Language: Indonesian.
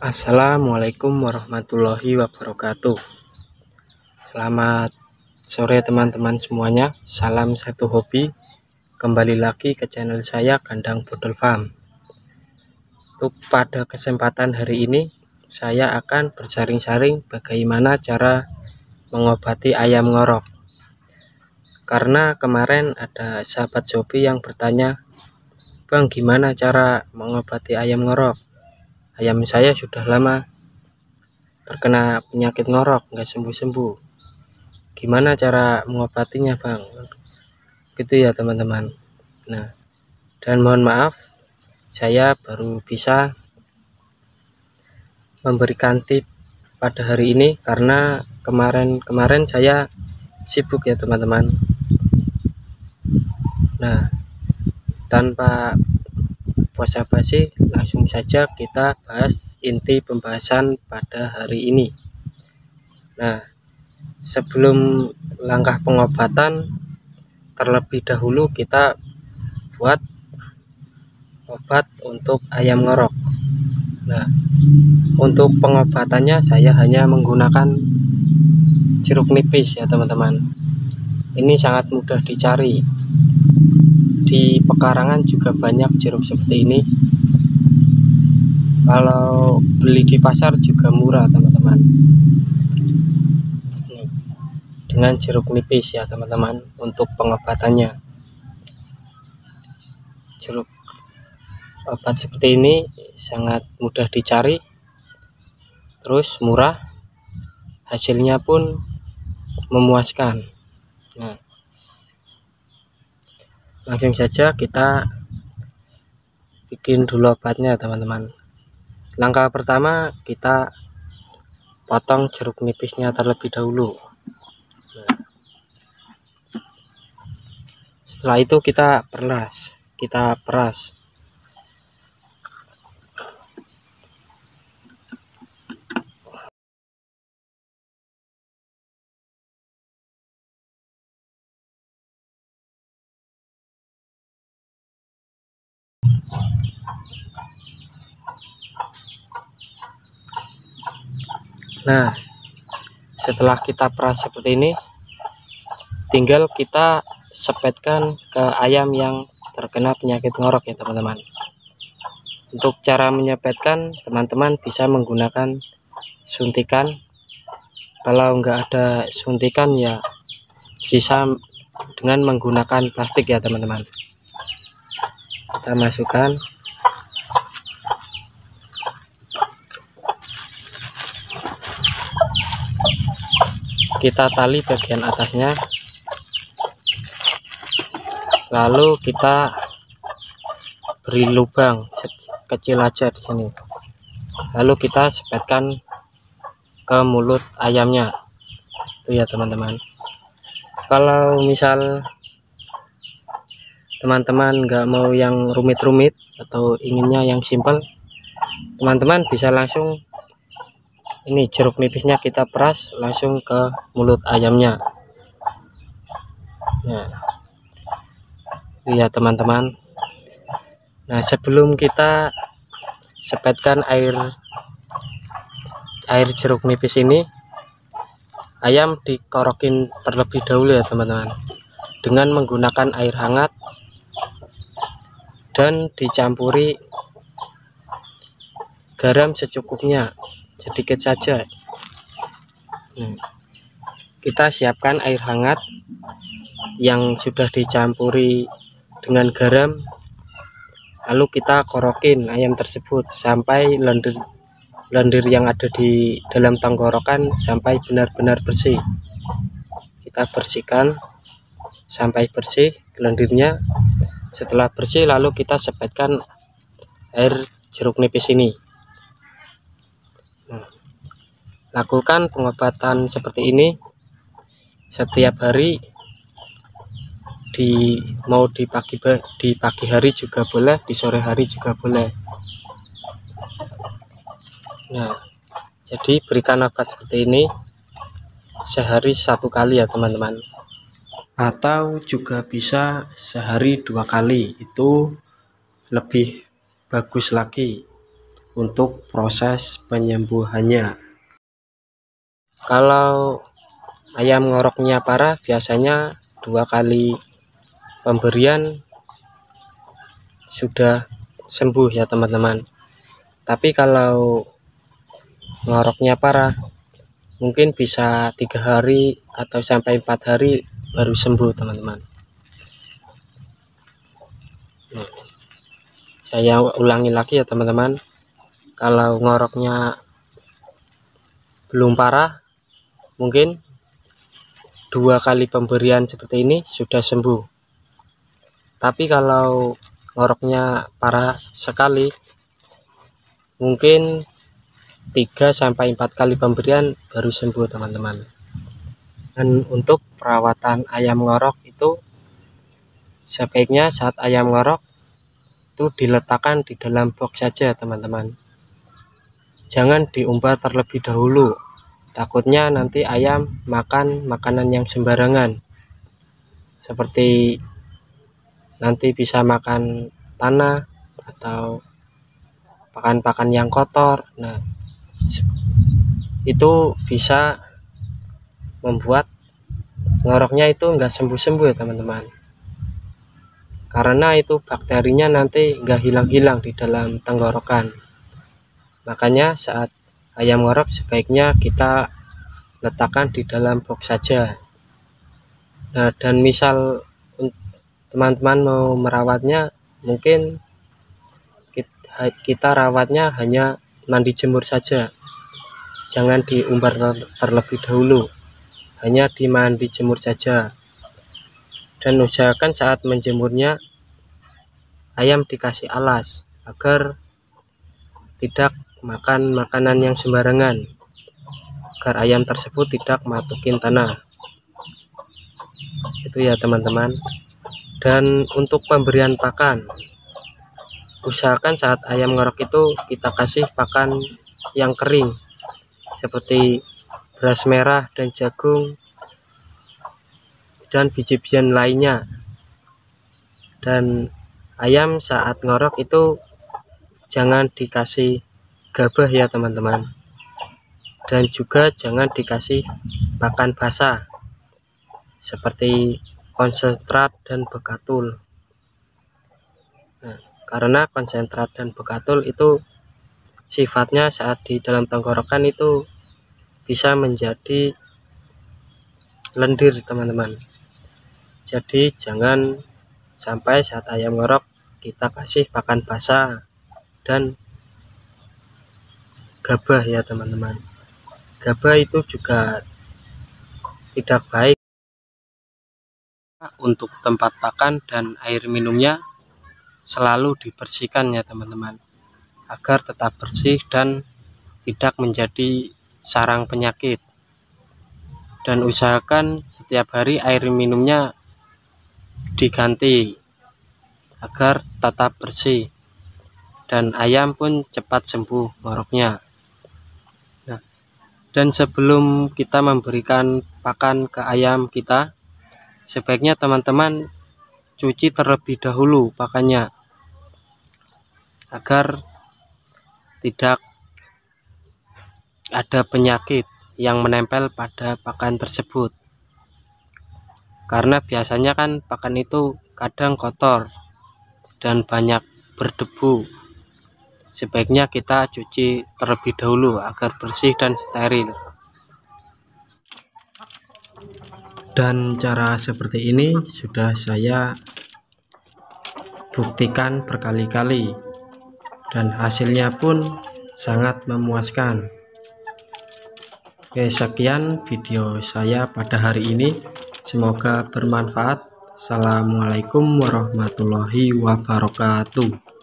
Assalamualaikum warahmatullahi wabarakatuh. Selamat sore teman-teman semuanya. Salam satu hobi. Kembali lagi ke channel saya Kandang Bodol Farm. Untuk pada kesempatan hari ini saya akan bersaring-saring bagaimana cara mengobati ayam ngorok. Karena kemarin ada sahabat hobi yang bertanya, "Bang, gimana cara mengobati ayam ngorok? Ayam saya sudah lama terkena penyakit ngorok, nggak sembuh-sembuh. Gimana cara mengobatinya, Bang?" Gitu ya teman-teman. Nah, dan mohon maaf saya baru bisa memberikan tip pada hari ini karena kemarin saya sibuk ya teman-teman. Nah, tanpa basa-basi langsung saja kita bahas inti pembahasan pada hari ini. Nah, sebelum langkah pengobatan, terlebih dahulu kita buat obat untuk ayam ngorok. Nah, untuk pengobatannya saya hanya menggunakan jeruk nipis ya teman-teman. Ini sangat mudah dicari. Di pekarangan juga banyak jeruk seperti ini. Kalau beli di pasar juga murah teman-teman. Dengan jeruk nipis ya teman-teman untuk pengobatannya. Jeruk obat seperti ini sangat mudah dicari, terus murah, hasilnya pun memuaskan. Nah, langsung saja kita bikin dulu obatnya teman-teman. Langkah pertama kita potong jeruk nipisnya terlebih dahulu. Nah, setelah itu kita peras. Nah, setelah kita peras seperti ini, tinggal kita sepetkan ke ayam yang terkena penyakit ngorok ya teman-teman. Untuk cara menyepetkan, teman-teman bisa menggunakan suntikan. Kalau nggak ada suntikan ya sisa dengan menggunakan plastik ya teman-teman. Kita masukkan. Kita tali bagian atasnya, lalu kita beri lubang kecil aja di sini, lalu kita sepetkan ke mulut ayamnya itu ya teman-teman. Kalau misal teman-teman nggak mau yang rumit-rumit atau inginnya yang simple, teman-teman bisa langsung ini jeruk nipisnya kita peras langsung ke mulut ayamnya. Nah, ya teman-teman. Nah, sebelum kita sepetkan air jeruk nipis ini, ayam dikorokin terlebih dahulu ya teman-teman, dengan menggunakan air hangat dan dicampuri garam secukupnya, sedikit saja. Kita siapkan air hangat yang sudah dicampuri dengan garam, lalu kita korokin ayam tersebut sampai lendir yang ada di dalam tenggorokan sampai benar-benar bersih. Kita bersihkan sampai bersih lendirnya. Setelah bersih, lalu kita sepetkan air jeruk nipis ini. Nah, lakukan pengobatan seperti ini setiap hari, mau di pagi hari juga boleh, di sore hari juga boleh. Nah, jadi berikan obat seperti ini sehari 1 kali ya teman-teman, atau juga bisa sehari 2 kali, itu lebih bagus lagi. untuk proses penyembuhannya. Kalau ayam ngoroknya parah, biasanya 2 kali pemberian sudah sembuh ya teman-teman. Tapi kalau ngoroknya parah, mungkin bisa 3 hari atau sampai 4 hari baru sembuh teman-teman. Saya ulangi lagi ya teman-teman, kalau ngoroknya belum parah, mungkin 2 kali pemberian seperti ini sudah sembuh. Tapi kalau ngoroknya parah sekali, mungkin 3-4 kali pemberian baru sembuh teman-teman. Dan untuk perawatan ayam ngorok itu sebaiknya saat ayam ngorok itu diletakkan di dalam box saja teman-teman. Jangan diumbar terlebih dahulu, takutnya nanti ayam makan makanan yang sembarangan, seperti nanti bisa makan tanah atau pakan-pakan yang kotor. Nah, itu bisa membuat ngoroknya itu enggak sembuh-sembuh ya teman-teman, karena itu bakterinya nanti enggak hilang-hilang di dalam tenggorokan. Makanya saat ayam ngorok sebaiknya kita letakkan di dalam box saja. Nah, dan misal teman-teman mau merawatnya, mungkin kita rawatnya hanya mandi jemur saja, jangan diumbar terlebih dahulu, hanya dimandi jemur saja. Dan usahakan saat menjemurnya ayam dikasih alas agar tidak makan makanan yang sembarangan, agar ayam tersebut tidak masukin tanah. Itu ya teman-teman. Dan untuk pemberian pakan, usahakan saat ayam ngorok itu kita kasih pakan yang kering seperti beras merah dan jagung dan biji-bijian lainnya. Dan ayam saat ngorok itu jangan dikasih gabah ya teman-teman, dan juga jangan dikasih pakan basah seperti konsentrat dan bekatul. Nah, karena konsentrat dan bekatul itu sifatnya saat di dalam tenggorokan itu bisa menjadi lendir teman-teman. Jadi jangan sampai saat ayam ngorok kita kasih pakan basah dan gabah ya teman-teman. Gabah itu juga tidak baik. Untuk tempat pakan dan air minumnya selalu dibersihkan ya teman-teman, agar tetap bersih dan tidak menjadi sarang penyakit. Dan usahakan setiap hari air minumnya diganti agar tetap bersih, dan ayam pun cepat sembuh ngoroknya. Nah, dan sebelum kita memberikan pakan ke ayam kita, sebaiknya teman-teman cuci terlebih dahulu pakannya, agar tidak ada penyakit yang menempel pada pakan tersebut. Karena biasanya kan pakan itu kadang kotor dan banyak berdebu. Sebaiknya kita cuci terlebih dahulu agar bersih dan steril. Dan cara seperti ini sudah saya buktikan berkali-kali, dan hasilnya pun sangat memuaskan. Oke, sekian video saya pada hari ini, semoga bermanfaat. Assalamualaikum warahmatullahi wabarakatuh.